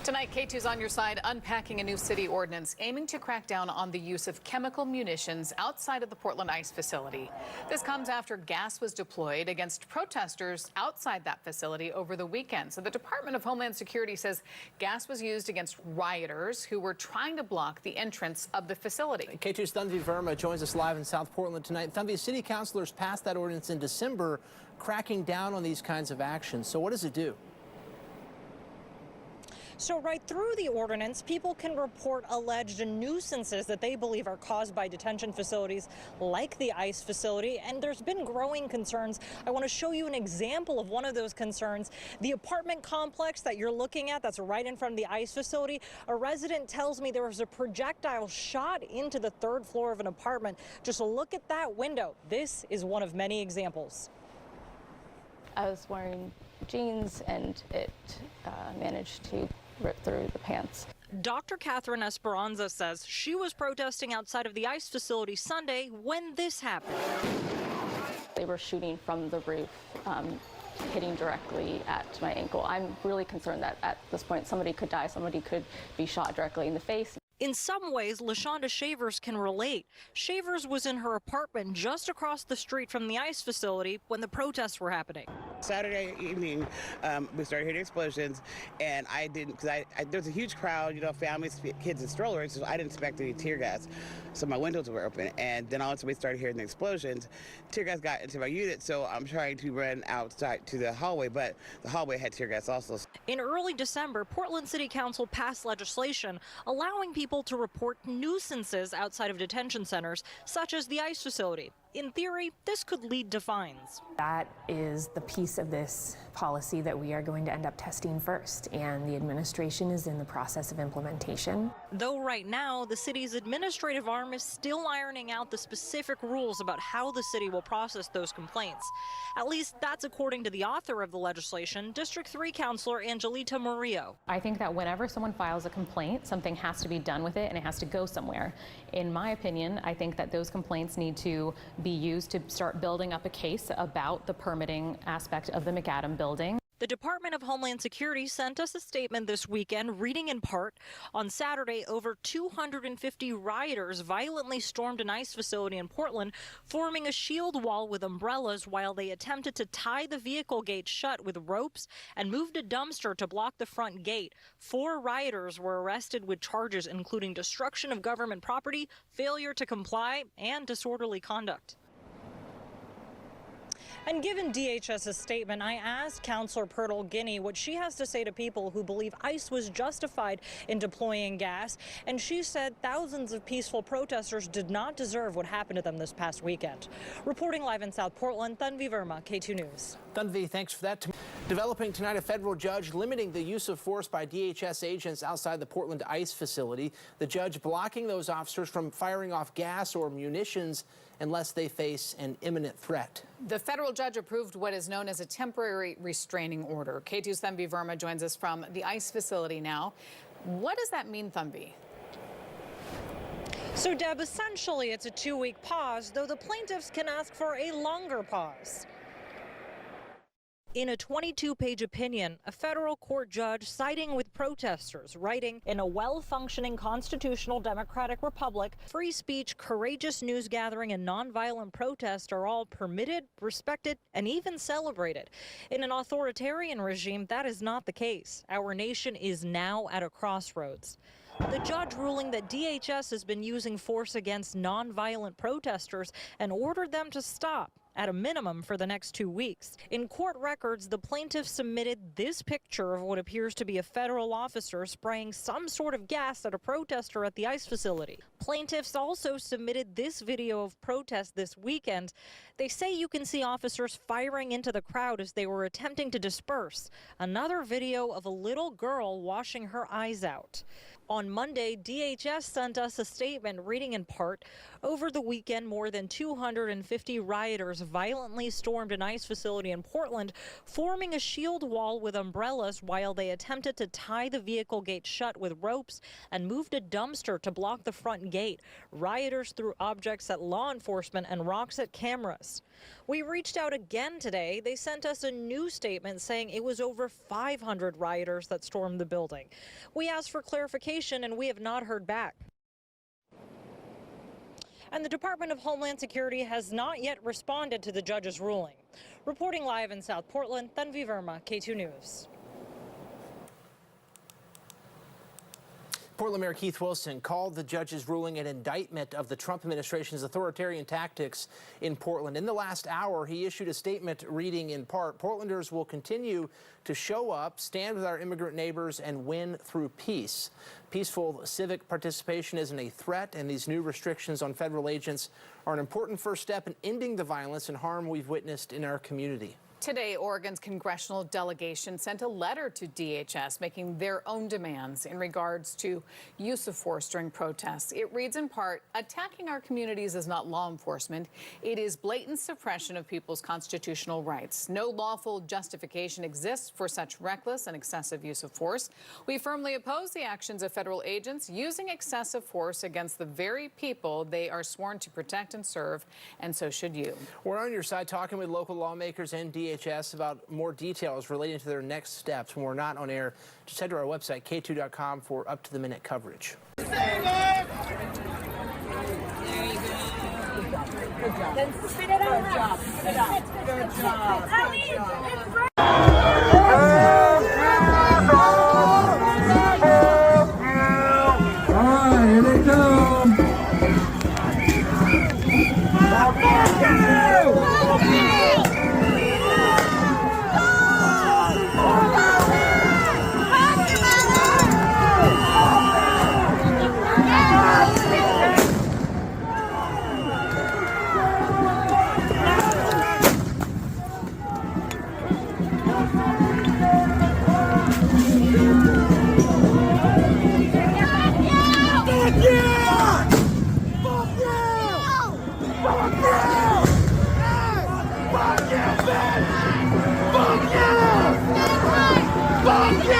Tonight, K2's on your side, unpacking a new city ordinance aiming to crack down on the use of chemical munitions outside of the Portland ICE facility. This comes after gas was deployed against protesters outside that facility over the weekend. So the Department of Homeland Security says gas was used against rioters who were trying to block the entrance of the facility. K2's Tanvi Verma joins us live in South Portland tonight. Tanvi, city councilors passed that ordinance in December, cracking down on these kinds of actions. So what does it do? So right through the ordinance, people can report alleged nuisances that they believe are caused by detention facilities like the ICE facility. And there's been growing concerns. I want to show you an example of one of those concerns. The apartment complex that you're looking at, that's right in front of the ICE facility. A resident tells me there was a projectile shot into the third floor of an apartment. Just look at that window. This is one of many examples. I was wearing jeans and it managed to rip through the pants. Dr. Catherine Esperanza says she was protesting outside of the ICE facility Sunday when this happened. They were shooting from the roof, hitting directly at my ankle. I'm really concerned that at this point somebody could die, somebody could be shot directly in the face. In some ways, LaShonda Shavers can relate. Shavers was in her apartment just across the street from the ICE facility when the protests were happening. Saturday evening, we started hearing explosions, and I didn't, because there was a huge crowd, you know, families, kids, and strollers, so I didn't expect any tear gas. So my windows were open, and then all of a sudden we started hearing the explosions. Tear gas got into my unit, so I'm trying to run outside to the hallway, but the hallway had tear gas also. In early December, Portland City Council passed legislation allowing people to report nuisances outside of detention centers, such as the ICE facility. In theory, this could lead to fines. That is the piece of this policy that we are going to end up testing first, and the administration is in the process of implementation. Though right now, the city's administrative arm is still ironing out the specific rules about how the city will process those complaints. At least that's according to the author of the legislation, District 3 Councilor Angelita Murillo. I think that whenever someone files a complaint, something has to be done with it and it has to go somewhere. In my opinion, I think that those complaints need to be used to start building up a case about the permitting aspect of the McAdam building. The Department of Homeland Security sent us a statement this weekend, reading in part, on Saturday, over 250 rioters violently stormed an ICE facility in Portland, forming a shield wall with umbrellas while they attempted to tie the vehicle gate shut with ropes and moved a dumpster to block the front gate. 4 rioters were arrested with charges including destruction of government property, failure to comply, and disorderly conduct. And given DHS's statement, I asked Councilor Purtle Guinea what she has to say to people who believe ICE was justified in deploying gas. And she said thousands of peaceful protesters did not deserve what happened to them this past weekend. Reporting live in South Portland, Tanvi Verma, K2 News. Tanvi, thanks for that. Developing tonight, a federal judge limiting the use of force by DHS agents outside the Portland ICE facility. The judge blocking those officers from firing off gas or munitions unless they face an imminent threat. The federal judge approved what is known as a temporary restraining order. K2's Tanvi Verma joins us from the ICE facility now. What does that mean, Tanvi? So, Deb, essentially it's a 2-week pause, though the plaintiffs can ask for a longer pause. In a 22-page opinion, a federal court judge siding with protesters, writing, in a well-functioning constitutional democratic republic, free speech, courageous news gathering, and nonviolent protest are all permitted, respected, and even celebrated. In an authoritarian regime, that is not the case. Our nation is now at a crossroads. The judge ruling that DHS has been using force against nonviolent protesters and ordered them to stop, at a minimum for the next 2 weeks. In court records, the plaintiff submitted this picture of what appears to be a federal officer spraying some sort of gas at a protester at the ICE facility. Plaintiffs also submitted this video of protest this weekend. They say you can see officers firing into the crowd as they were attempting to disperse. Another video of a little girl washing her eyes out. On Monday, DHS sent us a statement reading in part, over the weekend, more than 250 rioters violently stormed an ICE facility in Portland, forming a shield wall with umbrellas while they attempted to tie the vehicle gate shut with ropes and moved a dumpster to block the front gate. Rioters threw objects at law enforcement and rocks at cameras. We reached out again today. They sent us a new statement saying it was over 500 rioters that stormed the building. We asked for clarification and we have not heard back. And the Department of Homeland Security has not yet responded to the judge's ruling. Reporting live in South Portland, Tanvi Verma, K2 News. Portland Mayor Keith Wilson called the judge's ruling an indictment of the Trump administration's authoritarian tactics in Portland. In the last hour, he issued a statement reading in part, Portlanders will continue to show up, stand with our immigrant neighbors, and win through peace. Peaceful civic participation isn't a threat, and these new restrictions on federal agents are an important first step in ending the violence and harm we've witnessed in our community. Today, Oregon's congressional delegation sent a letter to DHS making their own demands in regards to use of force during protests. It reads in part, attacking our communities is not law enforcement. It is blatant suppression of people's constitutional rights. No lawful justification exists for such reckless and excessive use of force. We firmly oppose the actions of federal agents using excessive force against the very people they are sworn to protect and serve, and so should you. We're on your side talking with local lawmakers and DHS about more details relating to their next steps. When we're not on air, just head to our website, k2.com, for up-to-the-minute coverage. Save it! There you go. Good job. Good job. Then spit it out. Good job. Good job. Good job. All right, here they come. Fuck you!